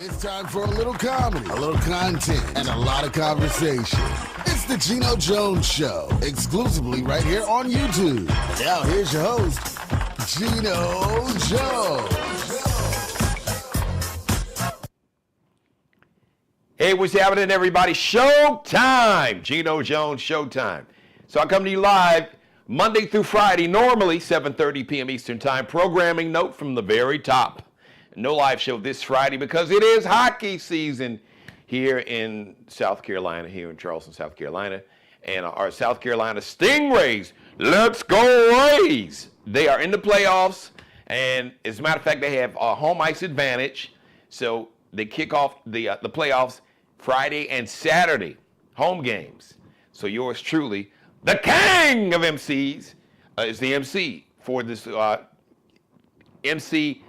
It's time for a little comedy, a little content, and a lot of conversation. It's the Geno Jones Show, exclusively right here on YouTube. Now here's your host, Geno Jones. Hey, what's happening, everybody? Showtime! Geno Jones Showtime. So I come to you live Monday through Friday, normally 7:30 p.m. Eastern Time. Programming note from the very top. No live show this Friday because it is hockey season here in South Carolina, here in Charleston, South Carolina. And our South Carolina Stingrays, let's go Rays! They are in the playoffs, and as a matter of fact, they have a home ice advantage. So they kick off the playoffs Friday and Saturday, home games. So yours truly, the king of MCs, is the MC for this MC.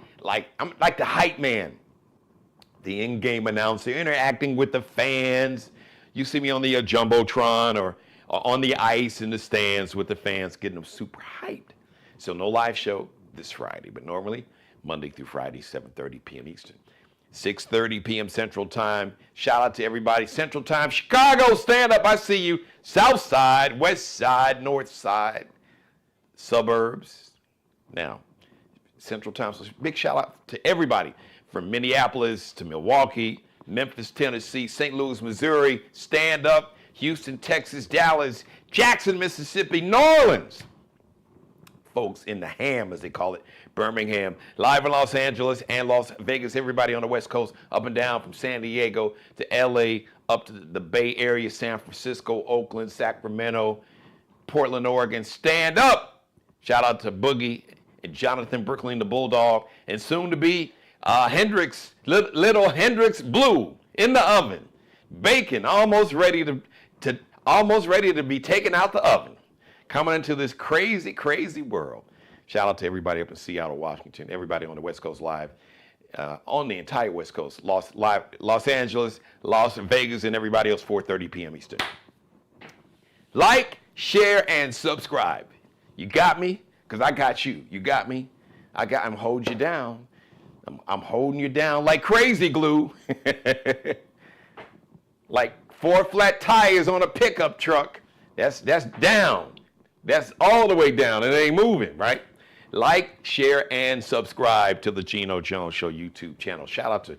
I'm like the hype man, the in-game announcer, interacting with the fans. You see me on the Jumbotron or on the ice in the stands with the fans, getting them super hyped. So no live show this Friday, but normally Monday through Friday, 7:30 p.m. Eastern, 6:30 p.m. Central Time. Shout out to everybody. Central Time, Chicago, stand up. I see you. South Side, West Side, North Side, suburbs. Now, Central Time. So big shout out to everybody from Minneapolis to Milwaukee, Memphis, Tennessee, St. Louis, Missouri, stand up, Houston, Texas, Dallas, Jackson, Mississippi, New Orleans. Folks in the ham, as they call it, Birmingham, live in Los Angeles and Las Vegas, everybody on the West Coast, up and down from San Diego to LA, up to the Bay Area, San Francisco, Oakland, Sacramento, Portland, Oregon, stand up. Shout out to Boogie and Jonathan Brooklyn, the Bulldog, and soon to be Hendrix, little Hendrix Blue in the oven, bacon almost ready to be taken out the oven, coming into this crazy, crazy world. Shout out to everybody up in Seattle, Washington, everybody on the West Coast live, on the entire West Coast, Los Angeles, Las Vegas, and everybody else, 4:30 p.m. Eastern. Like, share, and subscribe. You got me? Because I got you. You got me? I'm holding you down. I'm holding you down like crazy glue. Like 4 flat tires on a pickup truck. That's down. That's all the way down. It ain't moving, right? Like, share, and subscribe to the Geno Jones Show YouTube channel. Shout out to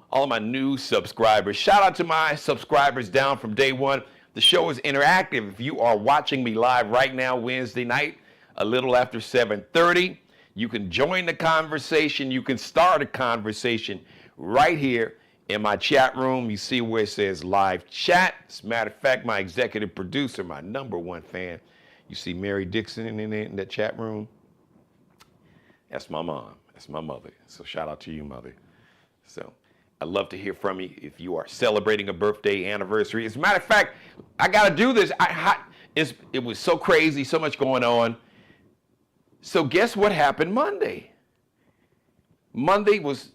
all of my new subscribers. Shout out to my subscribers down from day one. The show is interactive. If you are watching me live right now, Wednesday night, a little after 7:30, you can join the conversation. You can start a conversation right here in my chat room. You see where it says live chat. As a matter of fact, my executive producer, my #1 fan, you see Mary Dixon in that chat room? That's my mom. That's my mother. So shout out to you, mother. So I'd love to hear from you if you are celebrating a birthday, anniversary. As a matter of fact, I got to do this. It was so crazy, so much going on. So guess what happened Monday? Monday was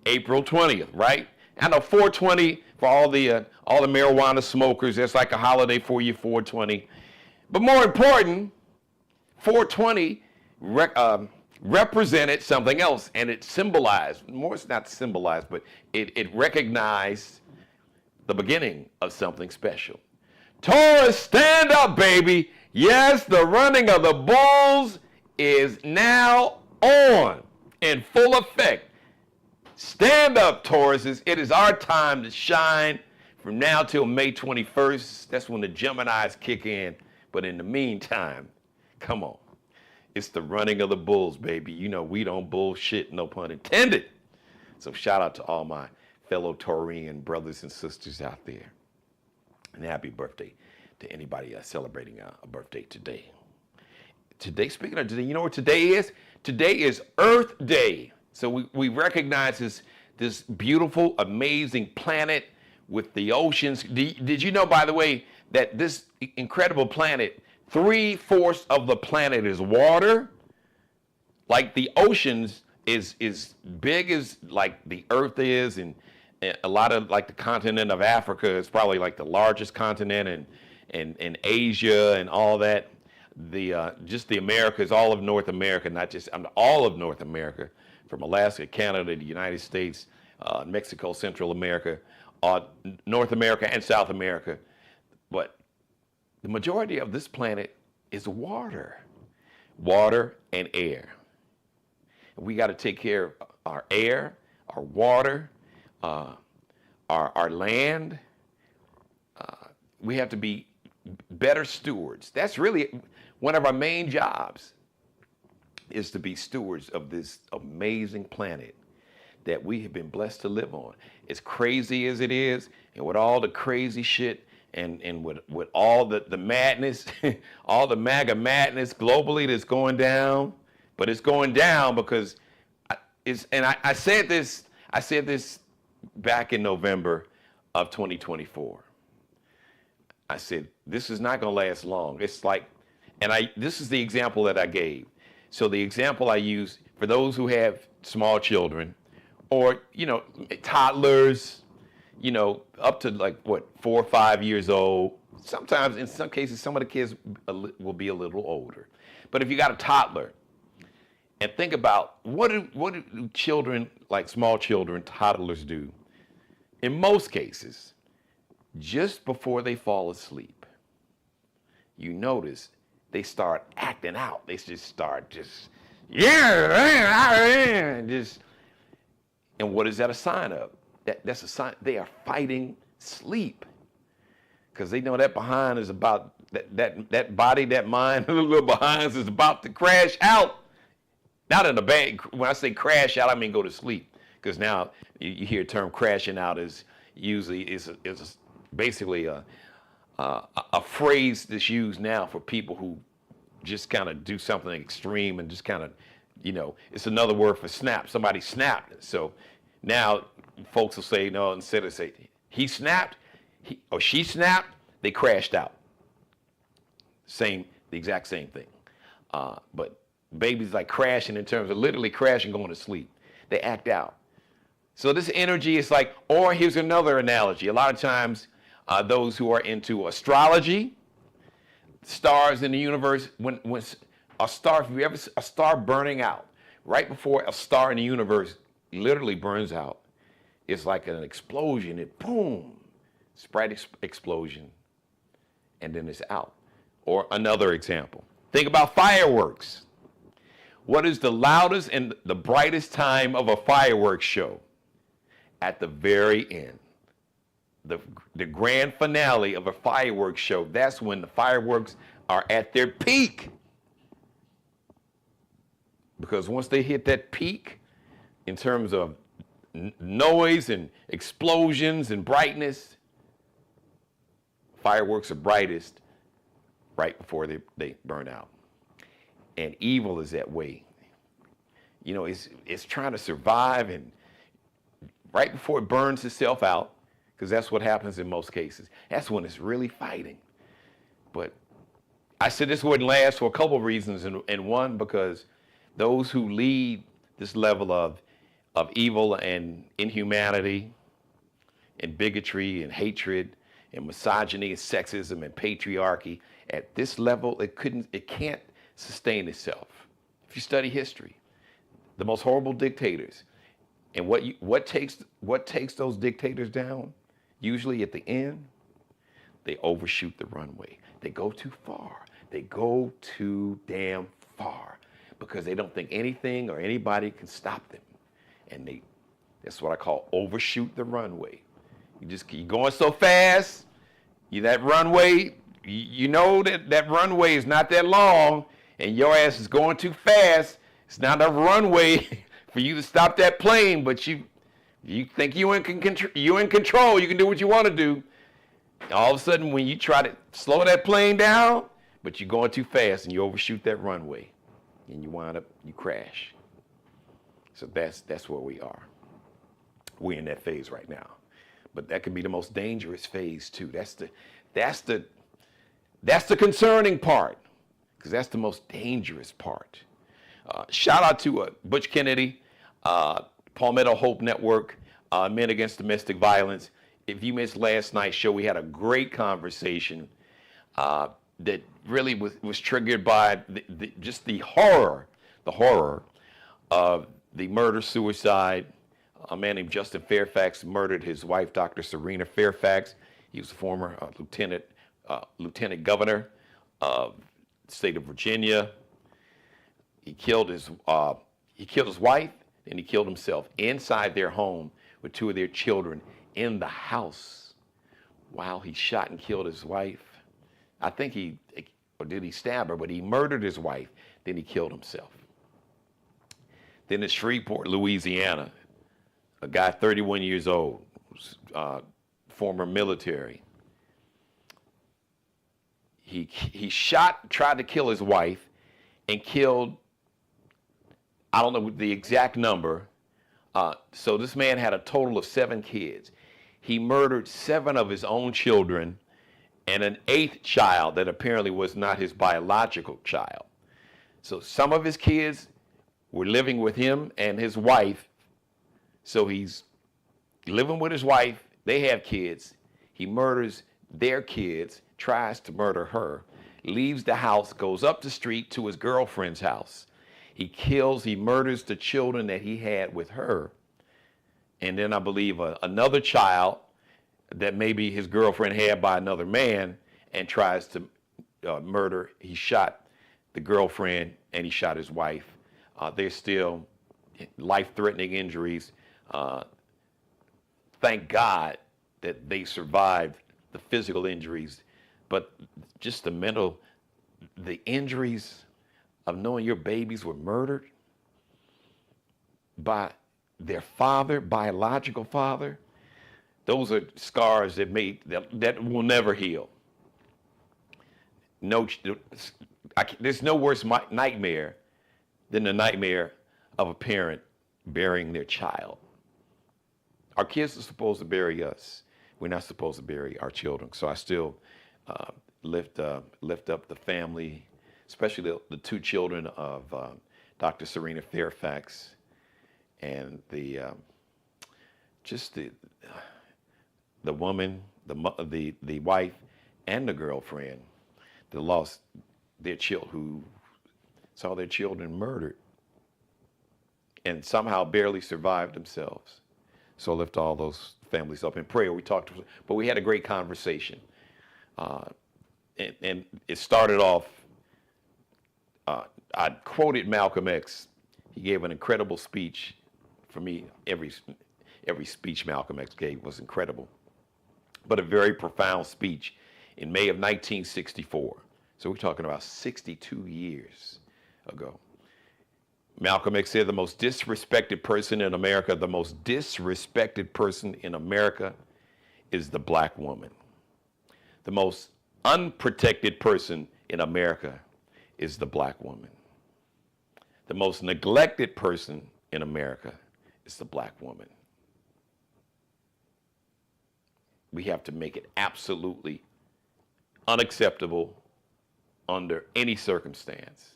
April 20th, right? I know 420 for all the marijuana smokers. That's like a holiday for you, 420. But more important, 420 represented something else, and it symbolized, more it's not symbolized, but it recognized the beginning of something special. Taurus, stand up, baby. Yes, the running of the bulls is now on in full effect. Stand up, Tauruses. It is our time to shine from now till May 21st. That's when the Geminis kick in. But in the meantime, come on. It's the running of the bulls, baby. You know, we don't bullshit, no pun intended. So shout out to all my fellow Taurian brothers and sisters out there. And happy birthday to anybody celebrating a birthday today. Today, speaking of today, you know what today is? Today is Earth Day. So we recognize this beautiful, amazing planet with the oceans. Did you know, by the way, that this incredible planet, 3/4 of the planet is water? Like the oceans is big as like the Earth is, and a lot of like the continent of Africa is probably like the largest continent, and Asia and all that. Just the Americas, all of North America, not just all of North America, from Alaska, Canada, the United States, Mexico, Central America, North America, and South America. But the majority of this planet is water and air. We got to take care of our air, our water, our land. We have to be better stewards. That's really one of our main jobs, is to be stewards of this amazing planet that we have been blessed to live on. As crazy as it is, and with all the crazy shit, and with all the madness, all the MAGA madness globally that's going down, but it's going down because I said this back in November of 2024. I said, this is not going to last long. It's like, this is the example that I gave. So the example I use for those who have small children, or, toddlers, up to 4 or 5 years old. Sometimes, in some cases, some of the kids will be a little older. But if you got a toddler, and think about what do children, like small children, toddlers do, in most cases, just before they fall asleep, you notice they start acting out. They just start and what is that a sign of? That's a sign they are fighting sleep, because they know that behind is about that body, that mind, the little behind is about to crash out. Not in a bad. When I say crash out, I mean go to sleep, because now you hear the term crashing out is usually is basically a phrase that's used now for people who just kind of do something extreme and just kind of, it's another word for snap. Somebody snapped. So now folks will say, no, instead of say he snapped, or she snapped, they crashed out. The exact same thing. But babies like crashing in terms of literally crashing, going to sleep. They act out. So this energy is like, or here's another analogy. A lot of times, those who are into astrology, stars in the universe, when a star, if you ever see a star burning out, right before a star in the universe literally burns out, it's like an explosion. It boom, spread explosion, and then it's out. Or another example, think about fireworks. What is the loudest and the brightest time of a fireworks show? At the very end. The grand finale of a fireworks show, that's when the fireworks are at their peak. Because once they hit that peak in terms of noise and explosions and brightness, fireworks are brightest right before they burn out. And evil is that way. It's trying to survive, and right before it burns itself out, because that's what happens in most cases. That's when it's really fighting. But I said this wouldn't last for a couple of reasons, and one, because those who lead this level of evil and inhumanity and bigotry and hatred and misogyny and sexism and patriarchy, at this level, it can't sustain itself. If you study history, the most horrible dictators, and what takes those dictators down? Usually at the end, they overshoot the runway. They go too far. They go too damn far, because they don't think anything or anybody can stop them. And that's what I call overshoot the runway. You're going so fast, that runway, that runway is not that long, and your ass is going too fast. It's not enough runway for you to stop that plane, but you think you're in control, you can do what you want to do. All of a sudden, when you try to slow that plane down, but you're going too fast and you overshoot that runway, and you crash. So that's where we are. We're in that phase right now. But that can be the most dangerous phase too. That's the concerning part, because that's the most dangerous part. Shout out to Butch Kennedy, Palmetto Hope Network, Men Against Domestic Violence. If you missed last night's show, we had a great conversation that really was triggered by just the horror of the murder-suicide. A man named Justin Fairfax murdered his wife, Dr. Serena Fairfax. He was a former lieutenant governor of the state of Virginia. He killed his wife, and he killed himself inside their home with two of their children in the house while he shot and killed his wife. I think or did he stab her, but he murdered his wife, then he killed himself. Then in Shreveport, Louisiana, a guy 31 years old, former military. He tried to kill his wife and killed, I don't know the exact number. So this man had a total of 7 kids. He murdered 7 of his own children and an 8th child that apparently was not his biological child. So some of his kids were living with him and his wife. So he's living with his wife. They have kids. He murders their kids, tries to murder her, leaves the house, goes up the street to his girlfriend's house. He murders the children that he had with her. And then I believe another child that maybe his girlfriend had by another man, and tries to murder. He shot the girlfriend and he shot his wife. There's still life-threatening injuries. Thank God that they survived the physical injuries, but just the injuries of knowing your babies were murdered by their father, biological father, those are scars that will never heal. There's no worse nightmare than the nightmare of a parent burying their child. Our kids are supposed to bury us. We're not supposed to bury our children. So I still lift up the family, especially the 2 children of Dr. Serena Fairfax, and the woman, the wife, and the girlfriend that lost their children, who saw their children murdered and somehow barely survived themselves. So lift all those families up in prayer. But we had a great conversation. And it started off, I quoted Malcolm X. He gave an incredible speech. For me, every speech Malcolm X gave was incredible, but a very profound speech in May of 1964. So we're talking about 62 years ago. Malcolm X said, the most disrespected person in America is the black woman. The most unprotected person in America is the black woman. The most neglected person in America is the black woman. We have to make it absolutely unacceptable under any circumstance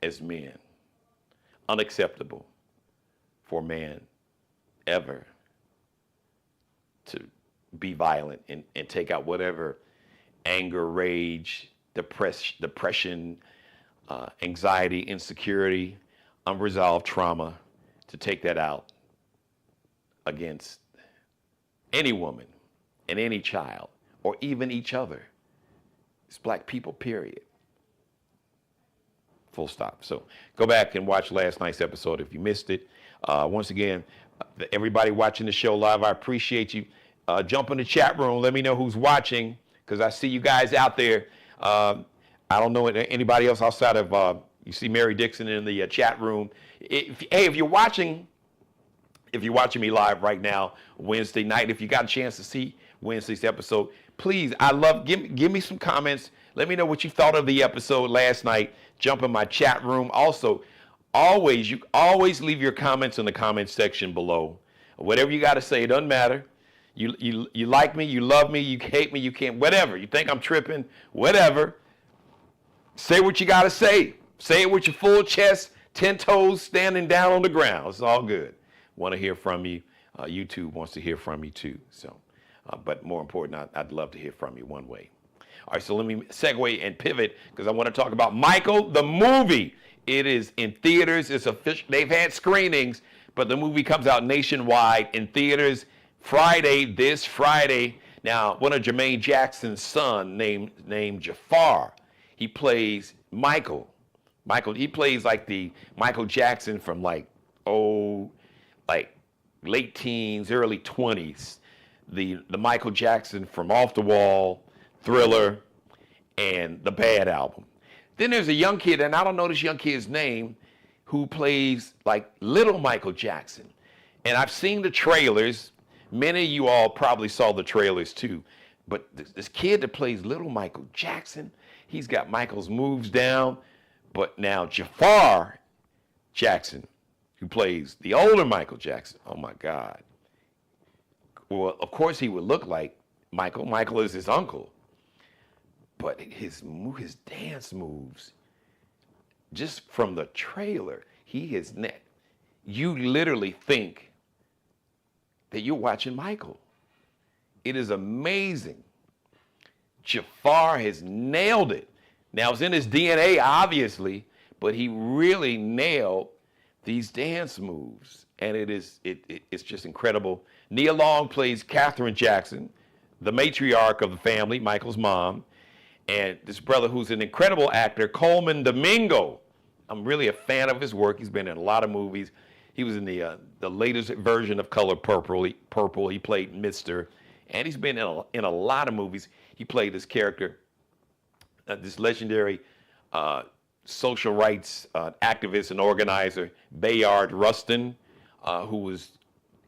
as men. Unacceptable for man ever to be violent and take out whatever anger, rage, depression, anxiety, insecurity, unresolved trauma, to take that out against any woman and any child, or even each other. It's black people, period. Full stop. So go back and watch last night's episode if you missed it. Once again, everybody watching the show live, I appreciate you. Jump in the chat room. Let me know who's watching, because I see you guys out there. I don't know anybody else outside of, you see Mary Dixon in the chat room. If you're watching me live right now, Wednesday night, if you got a chance to see Wednesday's episode, please, give me some comments. Let me know what you thought of the episode last night. Jump in my chat room. Also, you always leave your comments in the comment section below. Whatever you got to say, it doesn't matter. You like me, you love me, you hate me, you can't, whatever. You think I'm tripping, whatever. Say what you got to say. Say it with your full chest, 10 toes standing down on the ground. It's all good. Want to hear from you. YouTube wants to hear from you too. So, but more important, I'd love to hear from you one way. All right, so let me segue and pivot because I want to talk about Michael, the movie. It is in theaters. It's official. They've had screenings, but the movie comes out nationwide in theaters this Friday. Now, one of Jermaine Jackson's son named Jafar, he plays Michael. He plays like the Michael Jackson from like late teens, early 20s. The Michael Jackson from Off the Wall, Thriller, and the Bad album. Then there's a young kid, and I don't know this young kid's name, who plays like little Michael Jackson. And I've seen the trailers. Many of you all probably saw the trailers too. But this kid that plays little Michael Jackson, he's got Michael's moves down. But now Jafar Jackson, who plays the older Michael Jackson, oh my God. Well, of course he would look like Michael. Michael is his uncle. But his dance moves, just from the trailer, you literally think that you're watching Michael. It is amazing. Jafar has nailed it. Now, it's in his DNA, obviously, but he really nailed these dance moves. And it's just incredible. Nia Long plays Katherine Jackson, the matriarch of the family, Michael's mom. And this brother who's an incredible actor, Coleman Domingo. I'm really a fan of his work. He's been in a lot of movies. He was in the latest version of Color Purple. He played Mr. And he's been in a lot of movies. He played this character, this legendary social rights activist and organizer, Bayard Rustin, who was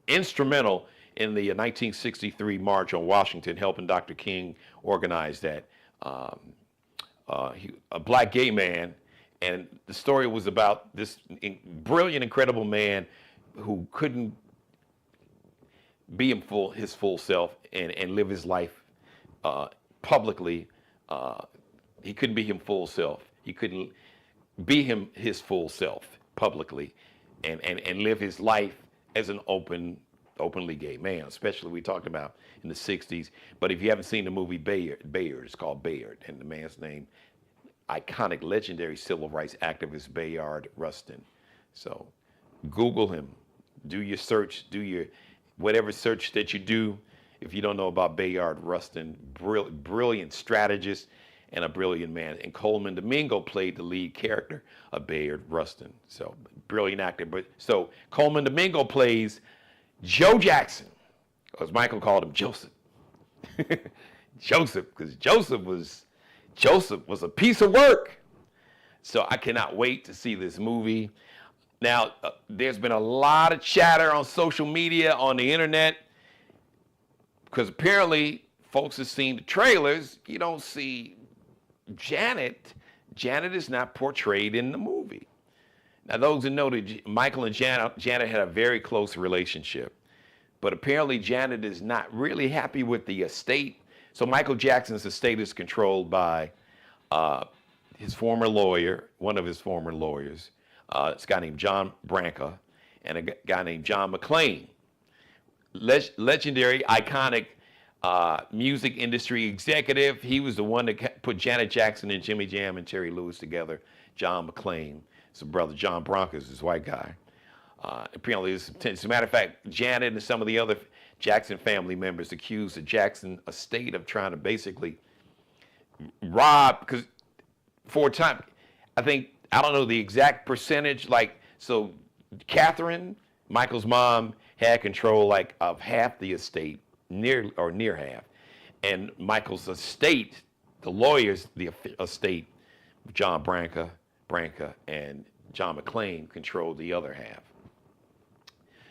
instrumental in the 1963 March on Washington, helping Dr. King organize that. A black gay man, and the story was about this brilliant, incredible man who couldn't be his full self and live his life publicly. He couldn't be him full self. He couldn't be his full self publicly and live his life as an openly gay man, especially we talked about in the 60s. But if you haven't seen the movie Bayard, it's called Bayard, and the man's name, iconic, legendary civil rights activist Bayard Rustin. So Google him, do your search, whatever search that you do. If you don't know about Bayard Rustin, brilliant strategist and a brilliant man. And Coleman Domingo played the lead character of Bayard Rustin. So brilliant actor. So Coleman Domingo plays Joe Jackson, as Michael called him Joseph. Joseph, because Joseph was a piece of work. So I cannot wait to see this movie. Now, there's been a lot of chatter on social media, on the internet, because apparently folks have seen the trailers. You don't see Janet. Janet is not portrayed in the movie. Now, those who know that Michael and Janet had a very close relationship, but apparently Janet is not really happy with the estate. So Michael Jackson's estate is controlled by his former lawyer, one of his former lawyers. It's a guy named John Branca and a guy named John McClain. Legendary, iconic music industry executive. He was the one that put Janet Jackson and Jimmy Jam and Terry Lewis together. John McClain. His brother John Branca is this white guy. Apparently, as a matter of fact, Janet and some of the other Jackson family members accused the Jackson estate of trying to basically rob, because for a time, I don't know the exact percentage, so Catherine, Michael's mom, had control of half the estate, near half. And Michael's estate, the lawyers, the estate, John Branca, and John McClain controlled the other half.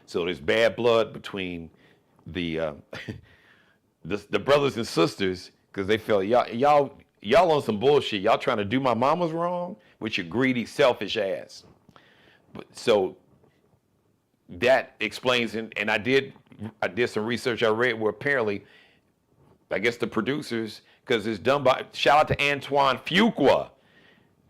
So there's bad blood between the brothers and sisters, because they felt y'all on some bullshit. Y'all trying to do my mama's wrong with your greedy, selfish ass. So that explains, and I did some research. I read where apparently, I guess the producers, because it's done by, shout out to Antoine Fuqua,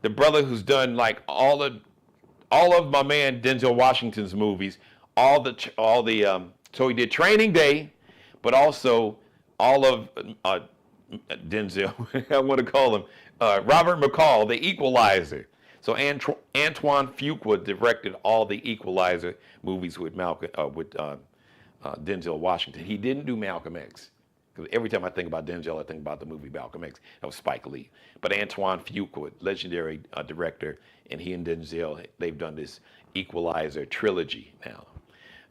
the brother who's done all of my man Denzel Washington's movies, so he did Training Day, but also all of Denzel, I want to call him Robert McCall, the Equalizer. So Antoine Fuqua directed all the Equalizer movies with Denzel Washington. He didn't do Malcolm X. Because every time I think about Denzel, I think about the movie Malcolm X. That was Spike Lee. But Antoine Fuqua, legendary director, and he and Denzel, they've done this Equalizer trilogy now.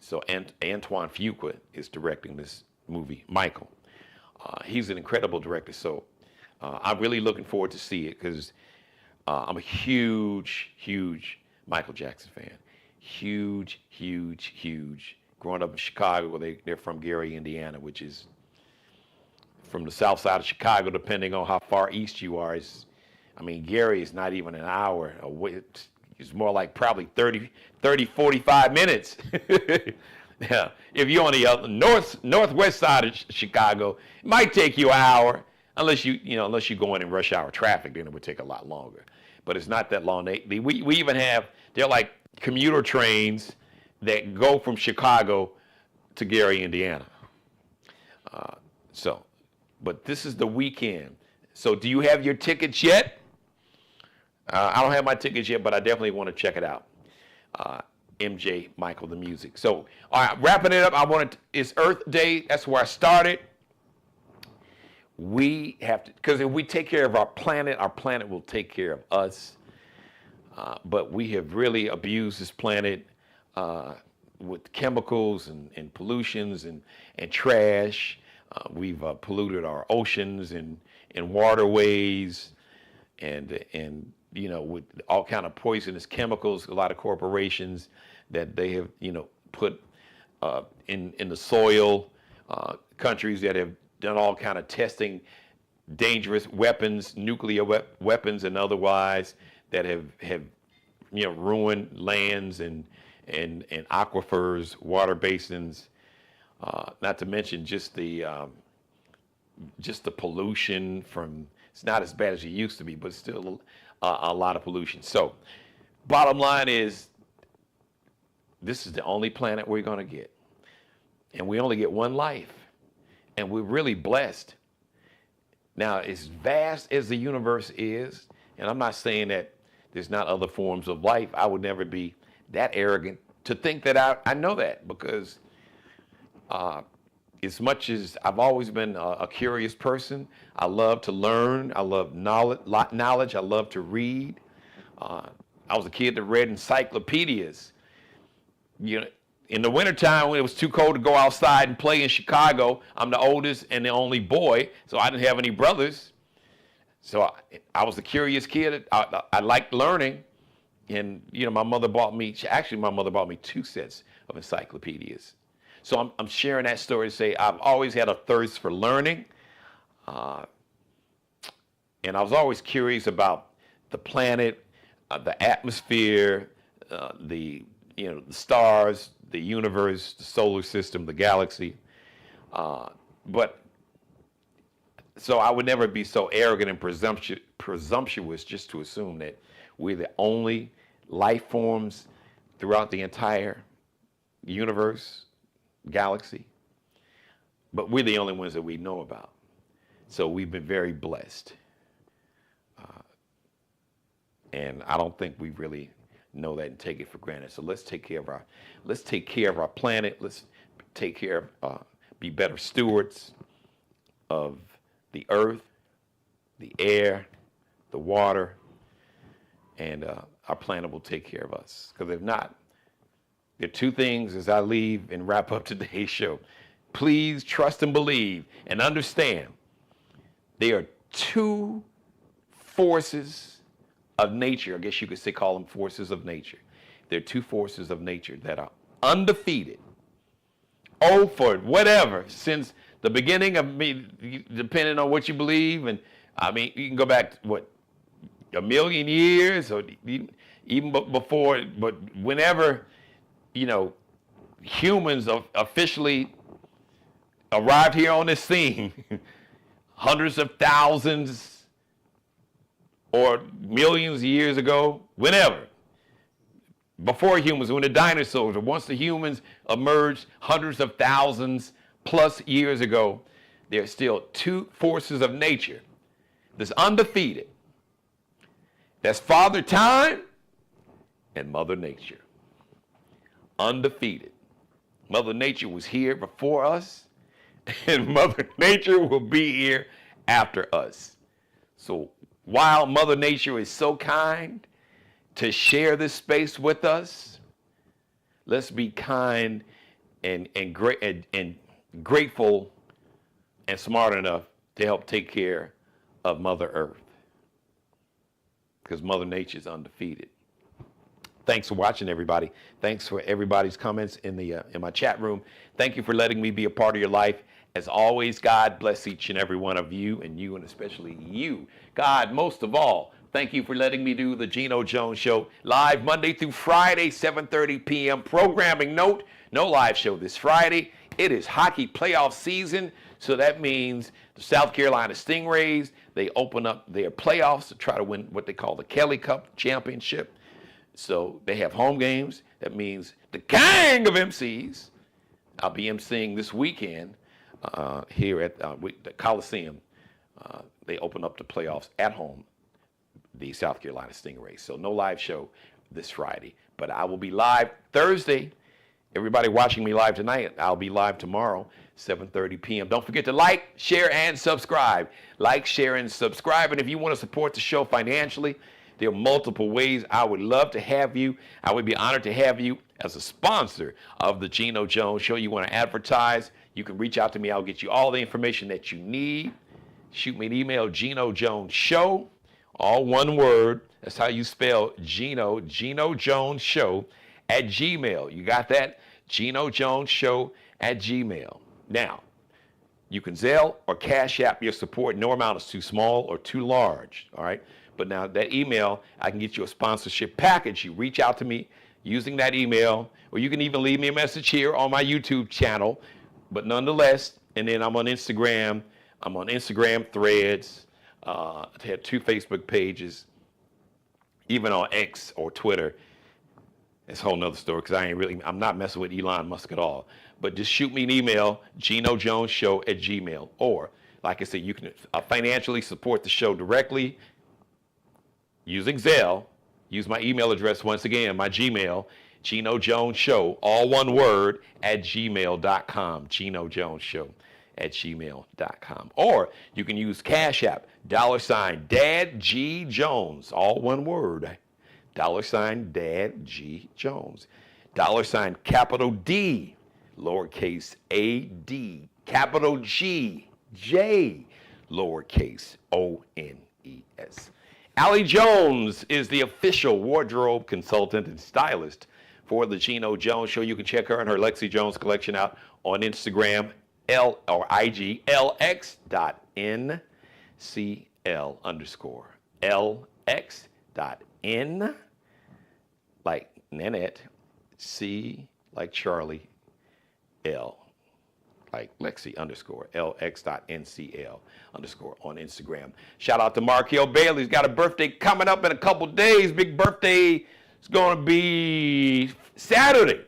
So Antoine Fuqua is directing this movie, Michael. He's an incredible director. So I'm really looking forward to see it because I'm a huge, huge Michael Jackson fan. Huge, huge, huge. Growing up in Chicago, they're from Gary, Indiana, which is from the south side of Chicago, depending on how far east you are. Gary is not even an hour away. It's more like probably 30, 45 minutes. Yeah. If you're on the northwest side of Chicago, it might take you an hour, unless you go in rush hour traffic, then it would take a lot longer. But it's not that long. We even have, they're like commuter trains that go from Chicago to Gary, Indiana. But this is the weekend. So do you have your tickets yet? I don't have my tickets yet, but I definitely want to check it out. MJ Michael the Music. So, all right, wrapping it up, it's Earth Day. That's where I started. We have to, because if we take care of our planet will take care of us. But we have really abused this planet with chemicals and pollutions and trash. We've polluted our oceans and waterways and with all kind of poisonous chemicals. A lot of corporations that they have put in the soil. Countries that have done all kind of testing, dangerous weapons, nuclear weapons and otherwise, that have ruined lands and aquifers, water basins. Not to mention just the pollution from. It's not as bad as it used to be, but still a lot of pollution. So, bottom line is, this is the only planet we're going to get, and we only get one life, and we're really blessed. Now, as vast as the universe is, and I'm not saying that there's not other forms of life. I would never be that arrogant to think that I know that, because as much as I've always been a curious person, I love to learn. I love knowledge. I love to read. I was a kid that read encyclopedias. In the wintertime when it was too cold to go outside and play in Chicago, I'm the oldest and the only boy, so I didn't have any brothers. So I was a curious kid. I liked learning. And, my mother bought me 2 sets of encyclopedias. So I'm sharing that story to say I've always had a thirst for learning. And I was always curious about the planet, the atmosphere, the stars, the universe, the solar system, the galaxy. So I would never be so arrogant and presumptuous just to assume that we're the only life forms throughout the entire universe, galaxy. But we're the only ones that we know about. So we've been very blessed. And I don't think we really know that and take it for granted. So let's take care of our planet. Let's take care of, be better stewards of the earth, the air, the water, and our planet will take care of us. Because if not, there are 2 things as I leave and wrap up today's show. Please trust and believe and understand there are 2 forces of nature. I guess you could call them forces of nature. There are 2 forces of nature that are undefeated. For whatever, since the beginning of me, depending on what you believe. And you can go back to a million years or even before, but whenever, humans officially arrived here on this scene, hundreds of thousands or millions of years ago, whenever, before humans, when the dinosaurs, or once the humans emerged hundreds of thousands plus years ago, There's still two forces of nature that's undefeated. That's Father Time and Mother Nature. Undefeated. Mother Nature was here before us, and Mother Nature will be here after us. So while Mother Nature is so kind to share this space with us, let's be kind and grateful and smart enough to help take care of Mother Earth, because Mother Nature is undefeated. Thanks for watching, everybody. Thanks for everybody's comments in my chat room. Thank you for letting me be a part of your life. As always, God bless each and every one of you, and especially you. God, most of all, thank you for letting me do the Geno Jones Show live Monday through Friday, 7:30 p.m. Programming note, no live show this Friday. It is hockey playoff season, so that means the South Carolina Stingrays, they open up their playoffs to try to win what they call the Kelly Cup Championship. So they have home games. That means the gang of MCs. I'll be emceeing this weekend here at the Coliseum. They open up the playoffs at home, the South Carolina Stingrays. So no live show this Friday, but I will be live Thursday. Everybody watching me live tonight, I'll be live tomorrow, 7:30 p.m. Don't forget to like, share, and subscribe. Like, share, and subscribe. And if you want to support the show financially, there are multiple ways. I would love to have you. I would be honored to have you as a sponsor of the Geno Jones Show. You want to advertise, you can reach out to me. I'll get you all the information that you need. Shoot me an email, Geno Jones Show, all one word. That's how you spell Geno Jones Show at Gmail. You got that? Geno Jones Show at Gmail. Now, you can Zelle or Cash App your support. No amount is too small or too large, all right? But now that email, I can get you a sponsorship package. You reach out to me using that email, or you can even leave me a message here on my YouTube channel. But nonetheless, and then I'm on Instagram. I'm on Instagram Threads. I have 2 Facebook pages, even on X or Twitter. It's a whole nother story, because I'm not messing with Elon Musk at all. But just shoot me an email, GenoJonesShow at Gmail. Or, like I said, you can financially support the show directly using Zelle. Use my email address once again, my Gmail, Geno Jones Show, all one word, at gmail.com. Geno Jones Show at gmail.com. Or you can use Cash App, $Dad G Jones, all one word, $Dad G Jones, capital D, lowercase a D, capital G, J, lowercase O-N-E-S. Allie Jones is the official wardrobe consultant and stylist for the Geno Jones Show. You can check her and her Lexi Jones collection out on Instagram, IG, LX.NCL_. Like Nanette, C like Charlie, L like Lexi _LX.NCL_ on Instagram. Shout out to Markel Bailey. He's got a birthday coming up in a couple days. Big birthday. It's going to be Saturday.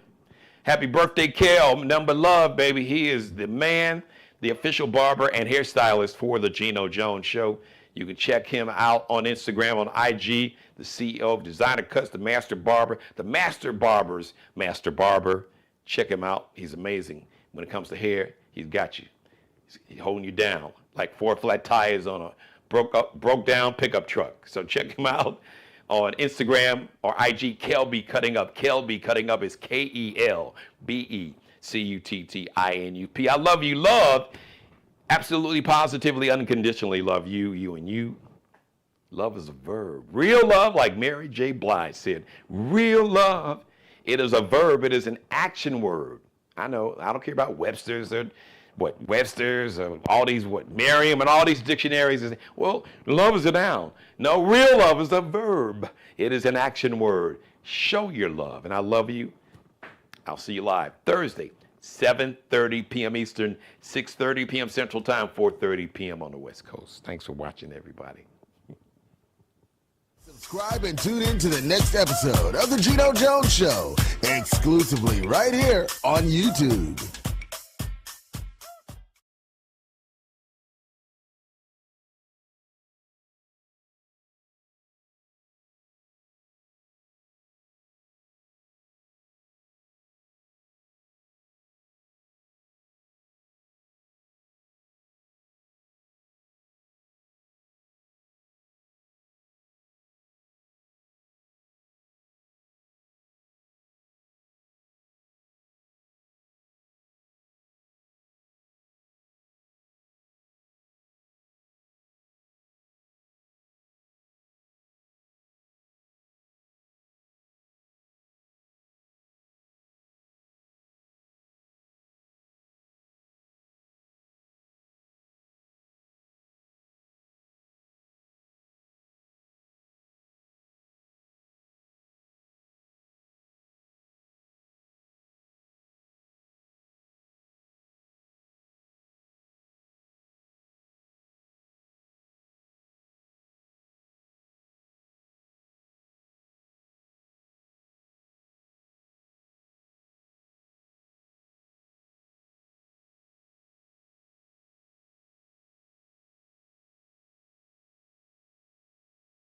Happy birthday, Kel. Number love, baby. He is the man, the official barber and hairstylist for the Geno Jones Show. You can check him out on Instagram, on IG, the CEO of Designer Cuts, the Master Barber, the Master Barber's Master Barber. Check him out. He's amazing. When it comes to hair, he's got you. He's holding you down like 4 flat tires on a broke down pickup truck. So check him out on Instagram or IG, Kelby Cutting Up. Kelby Cutting Up is KELBECUTTINUP. I love you, love. Absolutely, positively, unconditionally love you, you and you. Love is a verb. Real love, like Mary J. Blige said, real love, it is a verb. It is an action word. I know, I don't care about Webster's or all these, Merriam and all these dictionaries. Well, love is a noun. No, real love is a verb. It is an action word. Show your love. And I love you. I'll see you live Thursday, 7:30 p.m. Eastern, 6:30 p.m. Central Time, 4:30 p.m. on the West Coast. Thanks for watching, everybody. Subscribe and tune in to the next episode of The Geno Jones Show, exclusively right here on YouTube.